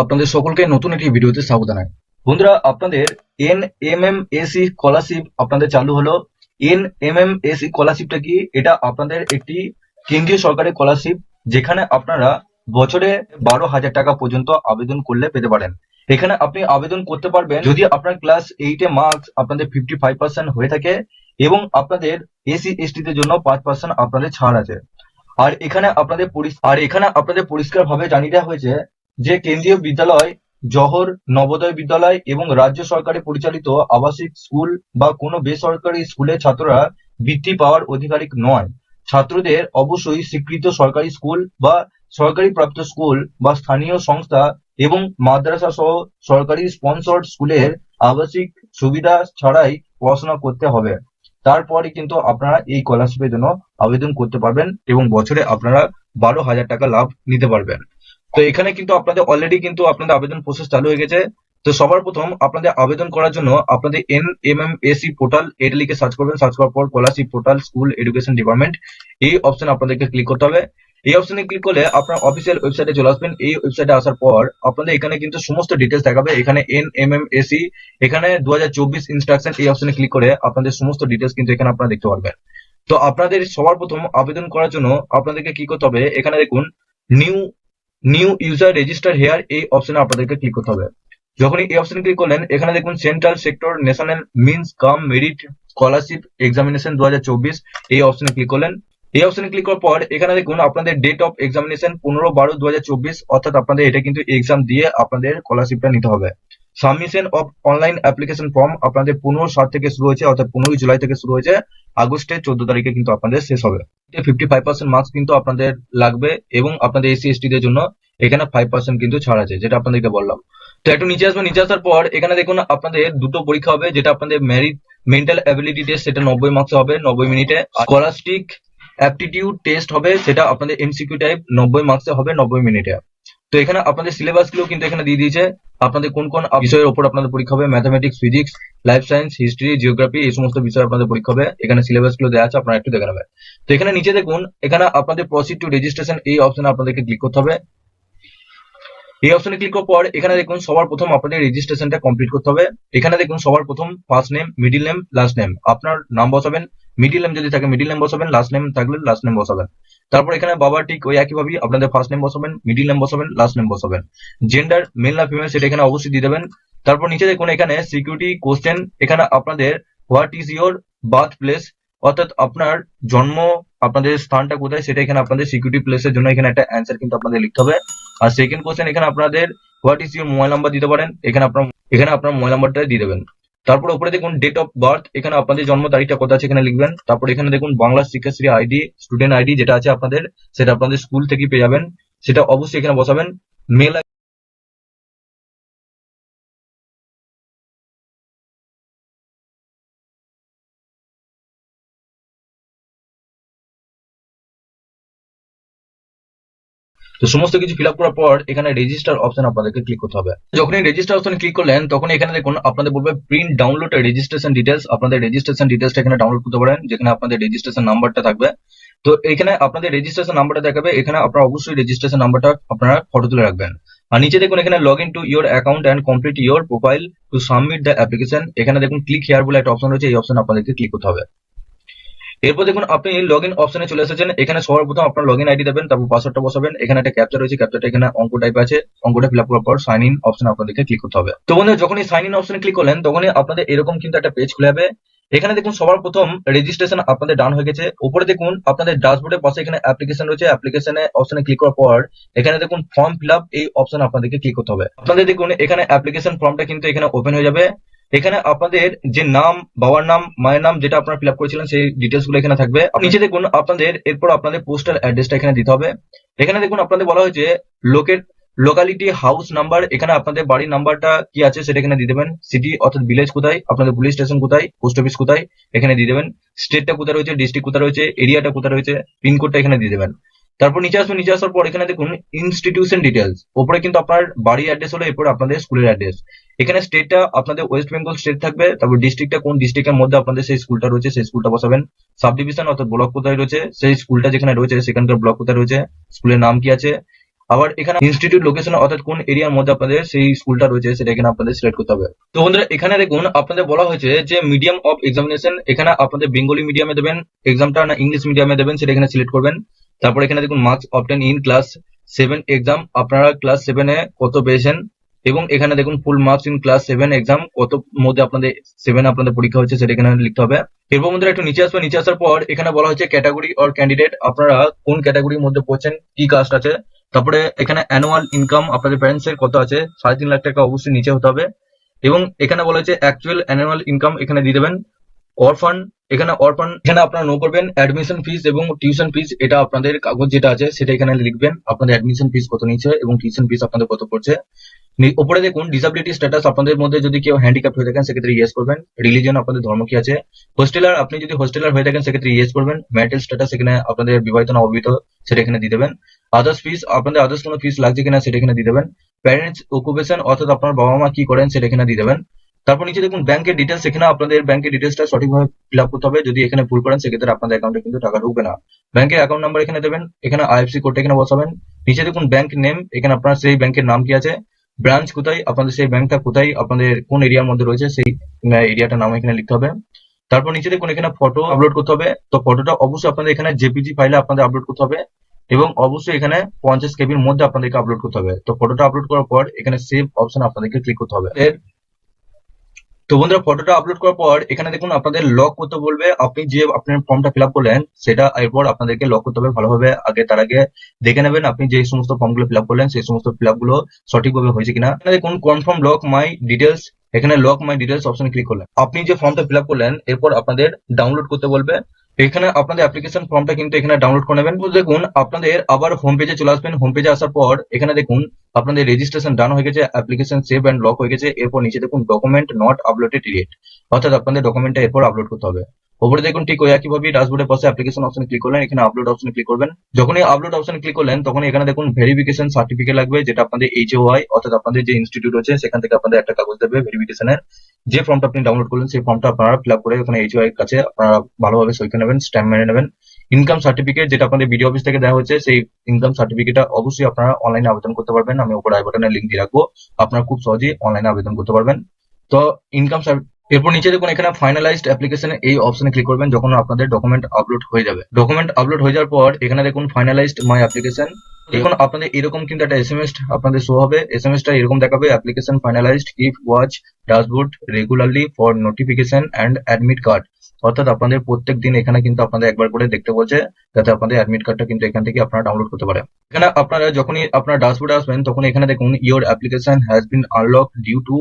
আপনাদের সকলকে নতুন একটি ভিডিওতে স্বাগত জানাই। বন্ধুরা, আপনাদের NMMSE স্কলারশিপ আপনাদের চালু হলো। NMMSE স্কলারশিপটা কি? এটা আপনাদের একটি কেন্দ্রীয় সরকারের স্কলারশিপ, যেখানে আপনারা বছরে 12,000 টাকা পর্যন্ত আবেদন করলে পেতে পারেন। এখানে আপনি আবেদন করতে পারবেন যদি আপনার ক্লাস 8 এ মার্কস আপনাদের 55% হয়ে থাকে এবং আপনাদের SC/ST দের জন্য 5% আপনাদের ছাড় আছে। আর এখানে আপনাদের পরিষ্কারভাবে জানিয়ে দেওয়া হয়েছে যে কেন্দ্রীয় বিদ্যালয়, জওহর নবোদয় বিদ্যালয় এবং রাজ্য সরকারে পরিচালিত আবাসিক স্কুল বা কোনো বেসরকারি স্কুলের ছাত্ররা বৃত্তি পাওয়ার অধিকারী নয়। ছাত্রদের অবশ্যই স্বীকৃত সরকারি স্কুল বা সরকারি প্রাপ্ত স্কুল বা স্থানীয় সংস্থা এবং মাদ্রাসা সহ সরকারি স্পন্সর্ড স্কুলের আবাসিক সুবিধা ছাড়াই পড়াশোনা করতে হবে। তারপরে কিন্তু আপনারা এই স্কলারশিপের জন্য আবেদন করতে পারবেন এবং বছরে আপনারা 12,000 টাকা লাভ নিতে পারবেন। তো এখানে কিন্তু আপনাদের অলরেডি কিন্তু আপনাদের আবেদন প্রসেস চালু হয়ে গেছে। তো সবার প্রথম আপনাদের আবেদন করার জন্য আপনাদের NMMSE পোর্টাল এটা লিখে সার্চ করবেন। সার্চ করার পর scholarship portal school education department এই অপশনে আপনাদেরকে ক্লিক করতে হবে। এই অপশনে ক্লিক করলে আপনার অফিসিয়াল ওয়েবসাইটে চলে আসবেন। এই ওয়েবসাইটে আসার পর আপনাদের এখানে কিন্তু সমস্ত ডিটেলস দেখাবে। এখানে NMMSE, এখানে 2024 ইনস্ট্রাকশন, এই অপশনে ক্লিক করে আপনাদের সমস্ত ডিটেলস কিন্তু এখানে আপনারা দেখতে পারবেন। তো আপনাদের সবার প্রথম আবেদন করার জন্য আপনাদেরকে কি করতে হবে, এখানে দেখুন new new user register here, এই অপশনে আপনাদেরকে ক্লিক করতে হবে। যখনই এই অপশনে ক্লিক করলেন, এখানে দেখুন সেন্ট্রাল সেক্টর ন্যাশনাল মিন্স কাম মেরিট স্কলারশিপ এক্সামিনেশন 2024, এই অপশনে ক্লিক করলেন। এই অপশনে ক্লিক করার পর এখানে দেখুন আপনাদের ডেট অফ এক্সামিনেশন 15/12/2024, অর্থাৎ আপনাদের এটা কিন্তু এক্সাম দিয়ে আপনাদের স্কলারশিপটা নিতে হবে। Submission of online application form আপনাদের 15/7 থেকে শুরু হয়েছে, অর্থাৎ 15 জুলাই থেকে শুরু হয়েছে, আগস্টের 14 তারিখে কিন্তু আপনাদের শেষ হবে। 55% মার্কস কিন্তু আপনাদের লাগবে এবং আপনাদের SC/ST দের জন্য এখানে 5% কিন্তু ছাড় আছে, যেটা আপনাদেরকে বললাম। তো একটু নিচে আসবেন। নিচে আসার পর এখানে দেখুন আপনাদের দুটো পরীক্ষা হবে, যেটা আপনাদের মেন্টাল অ্যাবিলিটি টেস্ট, সেটা 90 মার্কস হবে 90 মিনিটে। স্কলাস্টিক অ্যাপটিটিউড টেস্ট হবে, সেটা আপনাদের MCQ টাইপ 90 মার্কসে হবে 90 মিনিটে। তো এখানে আপনাদের সিলেবাস গুলো কিন্তু এখানে দিয়ে দিয়েছে, আপনাদের কোন কোন বিষয়ের উপর আপনাদের পরীক্ষা হবে। Mathematics, physics, life science, history, geography, এই সমস্ত বিষয়ে আপনাদের পরীক্ষা হবে। এখানে সিলেবাস গুলো দেওয়া আছে, আপনারা একটু দেখে নেবেন। তো এখানে নিচে দেখুন, এখানে আপনাদের প্রসিড টু রেজিস্ট্রেশন, এই অপশনে আপনাদেরকে ক্লিক করতে হবে। এই অপশনে ক্লিক করার পর এখানে দেখুন সবার প্রথম আপনাদের রেজিস্ট্রেশনটা কমপ্লিট করতে হবে। এখানে দেখুন সবার প্রথম first name, middle name, last name, আপনার নাম বসাবেন। মিডিল নেম যদি থাকে মিডিল নেম বসাবেন, লাস্ট নেম থাকলে লাস্ট নেম বসাবেন। তারপর এখানে বাবা ঠিক ওই একইভাবে আপনাদের ফার্স্ট নেম বসাবেন, মিডিল নেম বসাবেন, লাস্ট নেম বসাবেন। জেন্ডার মেল না ফিমেল সেটা এখানে অবশ্যই দিয়ে দেবেন। তারপর নিচে দেখুন এখানে সিকিউরিটি কোশ্চেন, এখানে আপনাদের what is your birth place, অর্থাৎ আপনার জন্ম, আপনাদের স্থানটা কোথায়, সেটা এখানে আপনাদের সিকিউরিটি প্লেসের জন্য এখানে একটা অ্যান্সার কিন্তু আপনাদের লিখতে হবে। আর সেকেন্ড কোশ্চেন এখানে আপনাদের what is your mobile number দিতে পারেন, এখানে আপনার মোবাইল নাম্বারটা দিয়ে দেবেন। তারপর উপরে দেখুন ডেট অফ বার্থ, এখানে আপনাদের জন্ম তারিখটা কত আছে এখানে লিখবেন। তারপর এখানে দেখুন Bangla Shikshashree ID, student ID যেটা আছে আপনাদের, সেটা আপনাদের স্কুল থেকে পেয়ে যাবেন, সেটা অবশ্যই এখানে বসাবেন। মেল তো সমস্ত কিছু ফিল আপ করার পর এখানে রেজিস্টার অপশন আপনাদেরকে ক্লিক করতে হবে। যখনই রেজিস্টার অপশন ক্লিক করলেন তখন এখানে দেখুন আপনাদের বলবে প্রিন্ট ডাউনলোড রেজিস্ট্রেশন ডিটেলস, আপনাদের রেজিস্ট্রেশন ডিটেলসটা এখানে ডাউনলোড করতে পারেন, যেখানে আপনাদের রেজিস্ট্রেশন নাম্বারটা থাকবে। তো এখানে আপনাদের রেজিস্ট্রেশন নাম্বারটা দেখাবে, এখানে আপনারা অবশ্যই রেজিস্ট্রেশন নাম্বারটা আপনারা ফটো তুলে রাখবেন। আর নিচে দেখুন এখানে log in to your account and complete your profile to submit the application, এখানে দেখুন ক্লিক হেয়ার বলে একটা অপশন রয়েছে, এই অপশন আপনাদেরকে ক্লিক করতে হবে। এরপর দেখুন আপনি লগ ইন অপশনে চলে এসেছেন। এখানে সবার প্রথম আপনার লগ ইন আইডি দেবেন, তারপর পাসওয়ার্ডটা বসাবেন। এখানে একটা ক্যাপচা রয়েছে, ক্যাপচাটা এখানে অঙ্ক টাইপ আছে, অঙ্কটা ফিল আপ করার পর সাইন ইন অপশন আপনাদেরকে ক্লিক করতে হবে। তো বন্ধুরা, যখনই সাইন ইন অপশনে ক্লিক করলেন তখনই আপনাদের এরকম কিন্তু একটা পেজ খুলে যাবে। এখানে দেখুন সবার প্রথম রেজিস্ট্রেশন আপনাদের ডান হয়ে গেছে। উপরে দেখুন আপনাদের ড্যাশবোর্ডের পাশে এখানে অ্যাপ্লিকেশন রয়েছে, অ্যাপ্লিকেশনে অপশনে ক্লিক করার পর এখানে দেখুন ফর্ম ফিল আপ, এই অপশন আপনাদেরকে ক্লিক করতে হবে। আপনাদের দেখুন এখানে অ্যাপ্লিকেশন ফর্মটা কিন্তু এখানে ওপেন হয়ে যাবে। এখানে আপনাদের যে নাম, বাবার নাম, মায়ের নাম যেটা আপনারা ফিল আপ করেছিলেন সেই ডিটেলস গুলো এখানে থাকবে। নিচে দেখুন আপনাদের এরপর আপনাদের পোস্টাল অ্যাড্রেসটা এখানে দিতে হবে। এখানে দেখুন আপনাদের বলা হয়েছে লোকালিটি হাউস নাম্বার, এখানে আপনাদের বাড়ির নাম্বারটা কি আছে সেটা এখানে দিয়ে দেবেন। সিটি অর্থাৎ ভিলেজ কোথায়, আপনাদের পুলিশ স্টেশন কোথায়, পোস্ট অফিস কোথায়, এখানে দিয়ে দেবেন। স্টেটটা কোথায় রয়েছে, ডিস্ট্রিক্ট কোথায় রয়েছে, এরিয়াটা কোথায় রয়েছে, পিনকোডটা এখানে দিয়ে দেবেন। তারপর নিচে আসবেন। নিচে আসার পর এখানে দেখুন ইনস্টিটিউশন ডিটেলস, উপরে কিন্তু আপনার বাড়ির অ্যাড্রেস হলো, এরপর আপনাদের স্কুলের অ্যাড্রেস। এখানে স্টেটটা আপনাদের ওয়েস্ট বেঙ্গল স্টেট থাকবে, তারপর ডিস্ট্রিক্টটা কোন ডিস্ট্রিক্টের মধ্যে আপনাদের সেই স্কুলটা রয়েছে সেই স্কুলটা বসাবেন। সাব ডিভিশন অর্থাৎ ব্লক কোথায় রয়েছে, সেই স্কুলটা যেখানে রয়েছে সেখানকার ব্লক কোথায় রয়েছে, স্কুলের নাম কি আছে। আবার এখানে ইনস্টিটিউট লোকেশন অর্থাৎ কোন এরিয়ার মধ্যে আপনাদের সেই স্কুলটা রয়েছে সেটা এখানে আপনাদের সিলেক্ট করতে হবে। তো বন্ধুরা এখানে দেখুন আপনাদের বলা হয়েছে যে মিডিয়াম অফ এক্সামিনেশন, এখানে আপনাদের বেঙ্গলি মিডিয়ামে দেবেন এক্সামটা না ইংলিশ মিডিয়ামে দেবেন সেটা এখানে সিলেক্ট করবেন। তারপর এখানে দেখুন marks obtain in class 7 exam, আপনারা ক্লাস 7 এ কত পেয়েছেন, এবং এখানে দেখুন full marks in class 7 exam, কত মধ্যে আপনাদের 7 আপনাদের পরীক্ষা হচ্ছে সেটা এখানে লিখতে হবে। এরপর বন্ধুরা একটু নিচে আসবে, নিচে আসার পর এখানে বলা হচ্ছে ক্যাটাগরি অর ক্যান্ডিডেট, আপনারা কোন ক্যাটাগরির মধ্যে পড়ছেন, কি কাস্ট আছে। তারপরে এখানে অ্যানুয়াল ইনকাম আপনাদের প্যারেন্টস এর কত আছে, 3.5 লাখ টাকা অবশ্যই নিচে হতে হবে। এবং এখানে বলা হচ্ছে অ্যাকচুয়াল অ্যানুয়াল ইনকাম এখানে দিয়ে দেবেন। অরফান, এখানে অরফান এখানে আপনারা নো করবেন। অ্যাডমিশন ফিস এবং টিউশন ফিস, এটা আপনাদের কাগজ যেটা আছে সেটা এখানে লিখবেন, আপনাদের অ্যাডমিশন ফিস কত নিচ্ছে এবং টিউশন ফিস আপনাদের কত পড়ছে। উপরে দেখুন ডিসাবিলিটি স্ট্যাটাস, আপনাদের মধ্যে যদি কেউ হ্যান্ডিক্যাপ্ট হয়ে থাকেন সেক্ষেত্রে ইয়েস করবেন। রিলিজন আপনাদের ধর্ম কি আছে। হোস্টেলার, আপনি যদি হোস্টেলার হয়ে থাকেন সেক্ষেত্রে ইয়েস করবেন। ম্যারিটাল স্ট্যাটাস এখানে আপনাদের বিবাহিত না অবিবাহিত সেটা এখানে দিয়ে দেবেন। আদার্স ফিস, আপনাদের আদার্স কোনো ফিস লাগছে কিনা সেটা এখানে দিয়ে দেবেন। প্যারেন্টস অকুপেশন অর্থাৎ আপনার বাবা মা কি করেন সেটা এখানে দিয়ে দেবেন। তারপর নিচে দেখুন ব্যাংকের ডিটেলস, এখানে আপনাদের ব্যাংকের ডিটেলসটা সঠিকভাবে ফিল আপ করতে হবে। যদি এখানে ভুল করেন সেক্ষেত্রে আপনাদের অ্যাকাউন্টে কিন্তু টাকা ঢুকবে না। ব্যাংকের অ্যাকাউন্ট নাম্বার এখানে দেবেন, এখানে আইএফসি কোডটা এখানে বসাবেন। নিচে দেখুন ব্যাংক নেম, এখানে আপনার সেই ব্যাংকের নাম কি আছে, ব্রাঞ্চ কোথায়, আপনাদের সেই ব্যাংকটা কোথায়, আপনাদের কোন এরিয়ার মধ্যে রয়েছে সেই এরিয়াটার নাম এখানে লিখতে হবে। তারপর নিচে দেখুন এখানে ফটো আপলোড করতে হবে। তো ফটোটা অবশ্যই আপনাদের এখানে জেপিজি ফাইলে আপনাদের আপলোড করতে হবে এবং অবশ্যই এখানে 50 কেবির মধ্যে আপনাদেরকে আপলোড করতে হবে। তো ফটোটা আপলোড করার পর এখানে সেভ অপশন আপনাদেরকে ক্লিক করতে হবে। তো বন্ধুরা ফটোটা আপলোড করার পর এখানে দেখুন আপনাদের লক করতে বলবে, আপনি যে আপনার ফর্মটা ফিল আপ করলেন সেটা এরপর আপনাদেরকে লক করতে হবে ভালোভাবে। তার আগে দেখে নেবেন আপনি যে সমস্ত ফর্মগুলো ফিল আপ করলেন সেই সমস্ত ফিল আপ গুলো সঠিকভাবে হয়েছে কিনা। এখানে দেখুন কনফার্ম লক মাই ডিটেলস, এখানে লক মাই ডিটেলস অপশনে ক্লিক করলেন। আপনি যে ফর্মটা ফিল আপ করলেন এরপর আপনাদের ডাউনলোড করতে বলবে। এখানে আপনাদের অ্যাপ্লিকেশন ফর্মটা কিন্তু এখানে ডাউনলোড করে নেবেন। দেখুন আপনাদের আবার হোম পেজে চলে আসবেন। হোম পেজে আসার পর এখানে দেখুন আপনাদের রেজিস্ট্রেশন ডান হয়ে গেছে, অ্যাপ্লিকেশন সেভ এন্ড লক হয়ে গেছে। এরপর নিচে দেখুন ডকুমেন্ট নট আপলোডেড ইয়েট, অর্থাৎ আপনাদের ডকুমেন্টটা এরপর আপলোড করতে হবে। উপরে দেখুন ঠিক ওই একইভাবে ডাশবোর্ডের পাশে অ্যাপ্লিকেশন অপশনে ক্লিক করলেন, এখানে আপলোড অপশনে ক্লিক করবেন। যখনই আপলোড অপশনে ক্লিক করলেন তখন এখানে দেখুন ভেরিফিকেশন সার্টিফিকেট লাগবে, যেটা আপনাদের HOI অর্থাৎ আপনাদের যে ইনস্টিটিউট আছে সেখান থেকে আপনাদের একটা কাগজ দেবে ভেরিফিকেশনের। যে ফর্মটা আপনি ডাউনলোড করলেন সেই ফর্মটা আপনারা ফিল আপ করে ওখানে HOI এর কাছে আপনারা ভালোভাবে সই করে নেবেন, স্ট্যাম্প মেরে নেবেন। ইনকাম সার্টিফিকেট যেটা আপনাদের বিডিও অফিস থেকে দেওয়া হচ্ছে সেই ইনকাম সার্টিফিকেটটা অবশ্যই আপনারা অনলাইনে আবেদন করতে পারবেন। আমি উপরে আই বাটনে লিংক দিয়ে রাখবো, আপনারা খুব সহজেই অনলাইনে আবেদন করতে পারবেন। তো ইনকাম, এরপর নিচে দেখুন এখানে ফাইনালাইজড অ্যাপ্লিকেশন এই অপশনে ক্লিক করবেন যখন আপনাদের ডকুমেন্ট আপলোড হয়ে যাবে। ডকুমেন্ট আপলোড হয়ে যাওয়ার পর এখানে দেখুন ফাইনালাইজড মাই অ্যাপ্লিকেশন। এখন আপনাদের এরকম কিন্তু একটা এসএমএস আপনাদের শো হবে। এসএমএস টা এরকম দেখাবে, application finalised, keep watch dashboard regularly for notification and admit card, অর্থাৎ আপনাদের প্রত্যেক দিন এখানে কিন্তু আপনাদের একবার করে দেখতে বলছে যাতে আপনাদের অ্যাডমিট কার্ডটা কিন্তু এখান থেকে আপনারা ডাউনলোড করতে পারেন। এখানে আপনারা যখনই আপনার ড্যাশবোর্ডে আসবেন তখন এখানে দেখুন your application has been unlock due to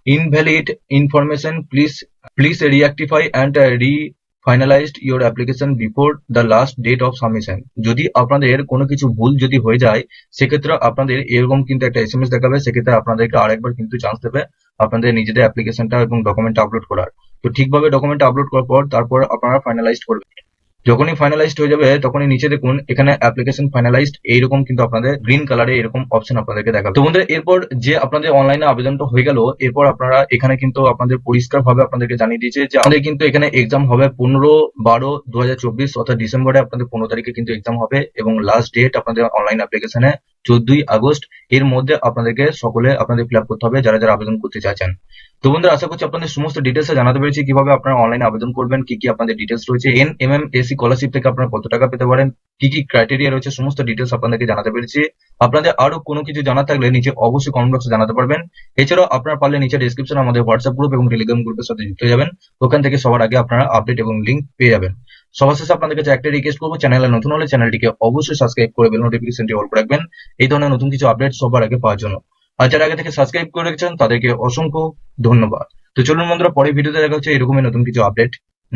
invalid information, please reactify and re-finalized your application before the last date of submission। যদি আপনাদের কোনো কিছু ভুল যদি হয়ে যায় সেক্ষেত্রে আপনাদের এরকম কিন্তু একটা এসএমএস দেখাবে, সেক্ষেত্রে আপনাদেরকে আরেকবার কিন্তু চান্স দেবে আপনাদের নিজেদের অ্যাপ্লিকেশনটা এবং ডকুমেন্ট আপলোড করার। তো ঠিকভাবে ডকুমেন্ট আপলোড করার পর তারপর আপনারা ফাইনালাইজড করবেন। যখনই ফাইনালাইজড হয়ে যাবে তখনই নিচে দেখুন এখানে অ্যাপ্লিকেশন ফাইনালাইজড এইরকম কিন্তু আপনাদের গ্রিন কালারে এরকম অপশন আপনাদেরকে দেখাবে। তো বন্ধুরা এরপর যে আপনাদের অনলাইনে আবেদনটা হয়ে গেল, এরপর আপনারা এখানে কিন্তু আপনাদের পরিষ্কার ভাবে আপনাদেরকে জানিয়ে দিয়েছে যে আমাদের কিন্তু এখানে এক্সাম হবে 15/12/2024, অর্থাৎ ডিসেম্বরে আপনাদের 15 তারিখে কিন্তু এক্সাম হবে এবং লাস্ট ডেট আপনাদের অনলাইন অ্যাপ্লিকেশনে 14ই আগস্ট। এর মধ্যে আপনাদেরকে সকলে আপনাদের ফিল আপ করতে হবে যারা যারা আবেদন করতে চাইছেন। তো বন্ধুরা আশা করছি আপনাদের সমস্ত ডিটেলস জানাতে পেরেছি কিভাবে আপনারা অনলাইনে আবেদন করবেন, কি কি আপনাদের ডিটেলস রয়েছে, NMMSC স্কলারশিপ থেকে আপনারা কত টাকা পেতে পারেন, কি কি ক্রাইটেরিয়া রয়েছে, সমস্ত ডিটেলস আপনাদেরকে জানাতে পেরেছি। আপনাদের আরো কোনো কিছু জানার থাকলে নিচে অবশ্যই কমেন্ট বক্সে জানাতে পারবেন। এছাড়াও আপনারা পারলে নিচে ডেসক্রিপশনে আমাদের হোয়াটসঅ্যাপ গ্রুপ এবং টেলিগ্রাম গ্রুপের সাথে যুক্ত হয়ে যাবেন, ওখান থেকে সবার আগে আপনারা আপডেট এবং লিঙ্ক পেয়ে যাবেন। সবার শেষে আপনাদের কাছে একটা রিকোয়েস্ট করবো, চ্যানেলে নতুন হলে চ্যানেলটিকে অবশ্যই সাবস্ক্রাইব করে বেল নোটিফিকেশনটি অল করে রাখবেন এই ধরনের নতুন কিছু আপডেট সবার আগে পাওয়ার জন্য। আর যারা আগে থেকে সাবস্ক্রাইব করে রেখেছেন তাদেরকে অসংখ্য ধন্যবাদ। তো চলুন বন্ধুরা পরের ভিডিওতে দেখা হচ্ছে এরকমই নতুন কিছু আপডেট